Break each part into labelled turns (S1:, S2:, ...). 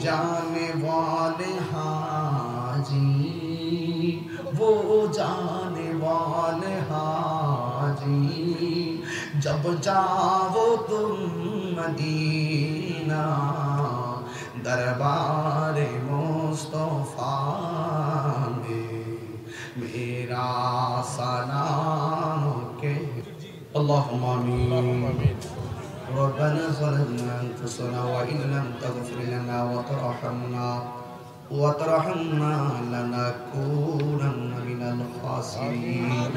S1: जाने वाले हाजी, वो जाने वाले हाजी, जब जाओ तुम मदीना दरबार मुस्तफा में मेरा सलाम के। अल्लाहुम्मा आमीन। रब्बना ज़लमना अनफुसना व इन लम तग़फिर लना व तरहमना लनकूनन्ना मिनल ख़ासिरीन।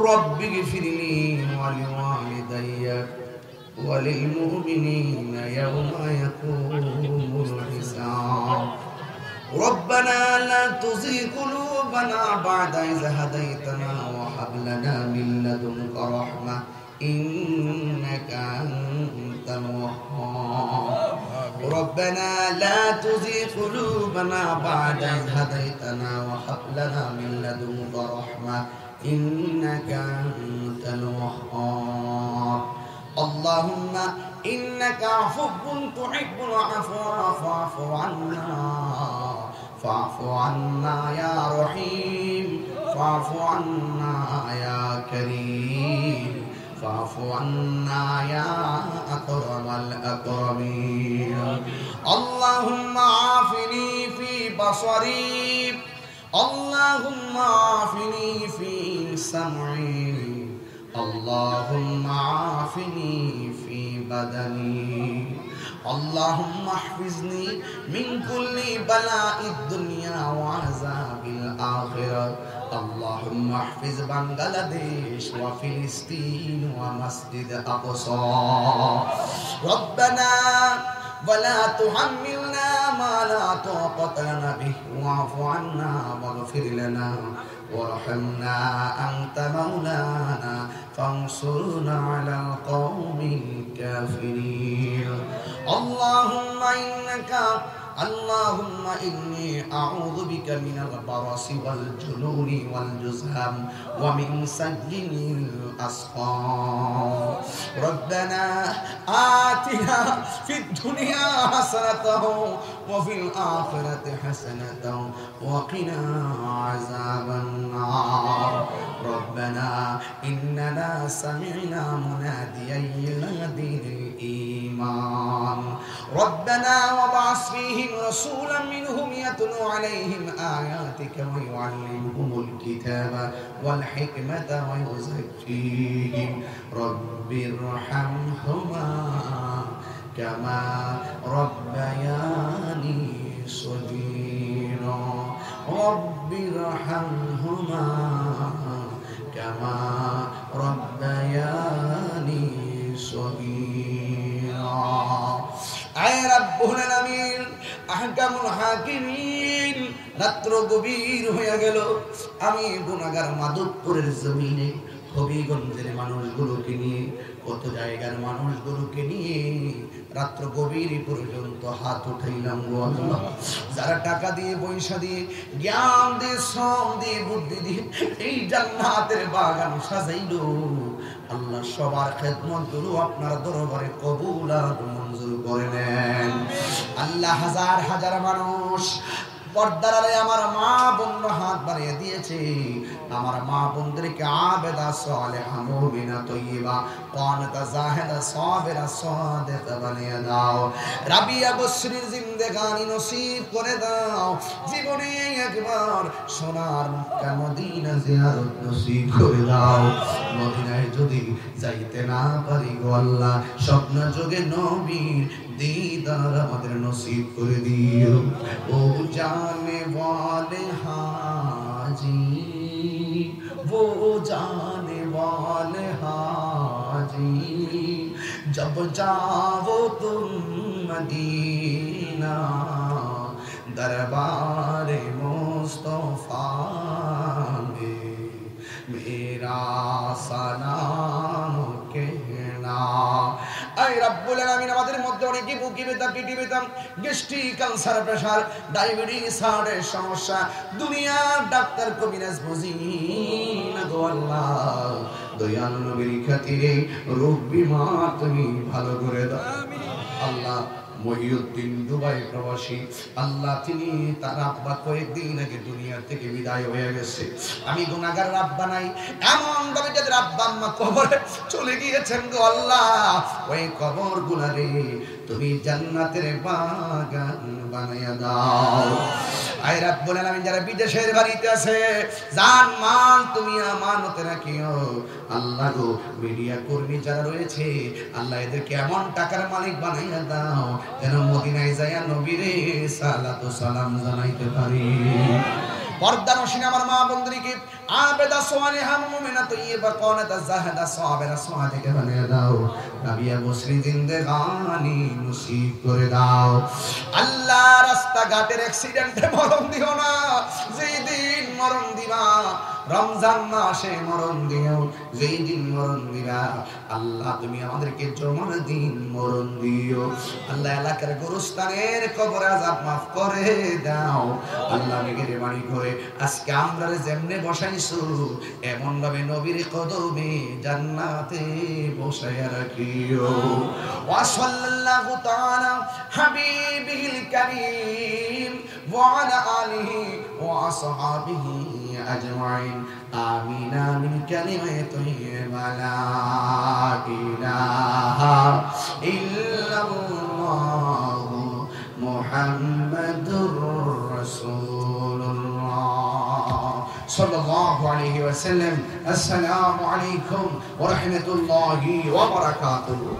S1: रब्बिग़फिरली व लिवालिदैय व लिलमुमिनीना यौमा यक़ूमुल हिसाब। रब्बना ला तुज़िग़ क़ुलूबना बअद इज़ हदैतना व हब लना मिन लदुनका रहमह इन्नका अंतल वह्हाब। रब्बना ला तुज़िग़ क़ुलूबना बअद इज़ हदैतना व हब लना मिन लदुनका रहमह इन्नका अंतल वह्हाब। अल्लाहुम्मा इन्नका अफ़ुव्वुन तुहिब्बुल अफ़्वा फ़अफ़ु अन्ना या रहीम फ़अफ़ु अन्ना या करीम फ़अफ़ु अन्ना या अकरमल अकरमीन। अल्लाहुम्मा आफ़िनी फ़ी बसरी, अल्लाहुम्मा आफ़िनी फ़ी समई, अल्लाहुम्मा आफ़िनी फ़ी बदनी, अल्लाहुम्मा अहफ़िज़नी मिन कुल्ली बलाइद दुनिया व अज़ाबिल आखिरह। अल्लाहुम्मा अहफ़िज़ बांग्लादेश व फ़िलिस्तीन व मस्जिद अक़सा। रब्बना वला तुहम्मिलना मा ला ताक़त लना बिही वाअफ़ु अन्ना वग़फ़िर लना वरहमना अंत मौलाना फंसुरना अलल क़ौमिल काफ़िरीन। अल्लाहुम्मा इन्नी अऊज़ु बिका मिनल बरसि वल जुनूनि वल जुज़ाम व मिन सय्यिल अस्क़ाम। रब्बना आतिना फ़िद दुनिया हसनतन व फ़िल आखिरति हसनतन व क़िना अज़ाबन नार। रब्बना इन्नना समिअना मुनादियन युनादी लिल ईमान रब्बना वबअस फ़ीहिम रसूलन मिनहुम यतलू अलैहिम आयातिका व युअल्लिमुहुमुल किताब वल हिकमता व युज़क्कीहिम रब्बिरहमहुमा कमा रब्बयानी सगीरा। रब्बिरहमहुमा कमा रब्बयानी सगीरा। ऐ रब्बुल आलामीन আহকামুল হাকিমিন। রাত্র গভীর হয়ে গেল, আমি গুনাহগার মাধবপুরের জমিনে হবিগঞ্জের মানুষগুলোকে নিয়ে, কত জায়গার মানুষগুলোকে নিয়ে রাত্র গভীর পর্যন্ত হাত উঠাইলাম গো আল্লাহ। যারা টাকা দিয়ে, পয়সা দিয়ে, জ্ঞান দিয়ে, শ্রম দিয়ে, বুদ্ধি দিয়ে এই জান্নাতের বাগান সাজাইলো আল্লাহ, সবার খেদমত গুলো আপনার দরবারে কবুল আর মঞ্জুর করে নেন আল্লাহ। হাজার হাজার মানুষ পর্দার আড়ালে আমার মা বোনরা হাত বাড়িয়ে দিয়েছে। আমার মা বোনদেরকে আবেদা সালেহা মুমিনা তয়্যিবা কানিতা জাহিদা সাবিরা সাদিকা বানিয়ে দাও। রাবিয়া বসরির জিন্দেগানি নসিব করে দাও। জীবনে একবার সোনার মক্কা মদিনা জিয়ারত নসিব করে দাও। মদিনায় যদি যাইতে না পারি গো আল্লাহ, স্বপ্ন যোগে নবীর दीदार আমাদের নসিব করে দিও। ও জানে वाले हाजी, वो जाने वाले हाजी, जब जाओ तुम मदीना दरबार मुस्तफा में मेरा सलाम कहना। ऐ रब्बुल आलामीन আমাদের মধ্যে অনেকে বুকে ব্যথা, পিঠে ব্যথা, গ্যাস্ট্রিক, ক্যান্সার, প্রেসার, ডায়াবেটিস, হার্টের সমস্যা, দুনিয়ার ডাক্তার কবিরাজ বুঝি না গো আল্লাহ। দয়াল নবীর খাতিরে রোগ বিমার তুমি ভালো করে দাও আল্লাহ। মহিউদ্দিন দুবাই প্রবাসী, আল্লাহ তিনি তার আব্বা কয়েকদিন আগে দুনিয়া থেকে বিদায় হয়ে গেছে। আমি গুনাহগার আব্বা নাই, এমন ভাবে যাদের আব্বা আম্মা কবরে চলে গিয়েছেন গো আল্লাহ, ওই কবর গুলারে তুমি জান্নাতের বাগান বানাইয়া দাও। আয় রাব্বুল আলামিন, যারা বিদেশের বাড়িতে আছে জান মাল তুমি আমানতে রাখিও আল্লাহ গো। মিডিয়া কর্মী যারা রয়েছে আল্লাহ এদেরকে এমন টাকার মালিক বানাইয়া দাও যেন মদিনায় যাইয়া নবীরে সালাত ও সালাম জানাইতে পারি। পর্দানশীন আমার মা বন্ধুরিকে আবেদা সোয়ালিহা মুমিনা তাইয়্যিবা কানাতা জাহাদা সাবিরা সাদিকা বানিয়ে দাও। রাবিয়া মুসলিম জিন্দেগানি নসিব করে দাও আল্লাহ। রাস্তাঘাটের অ্যাক্সিডেন্টে মরণ দিও না, যেই দিন মরণ দিবা রমজান মাসে মরণ দিও, যেই দিন মরণ দিবা আল্লাহ তুমি আমাদেরকে জমার দিন মরণ দিও। আল্লাহ এলাকার গোরস্থানের কবর আযাব মাফ করে দাও আল্লাহ। মেহেরবানি করে আজকে আমরা যেমনে বসাইছো এমন ভাবে নবীর কদমে জান্নাতে বসায়া রাখিও। ওয়া সাল্লাল্লাহু তাআলা হাবিবিল কারীম ওয়া আলা আলিহি ওয়া আসহাবিহি আজমাইন। আমিন আমিন কালিমায়ে তাইয়্যিবা লা ইলাহা ইল্লাল্লাহ মুহাম্মাদুর রাসূলুল্লাহ সাল্লাল্লাহু আলাইহি ওয়াসাল্লাম। আসসালামু আলাইকুম ওয়া রাহমাতুল্লাহি ওয়া বারাকাতুহু।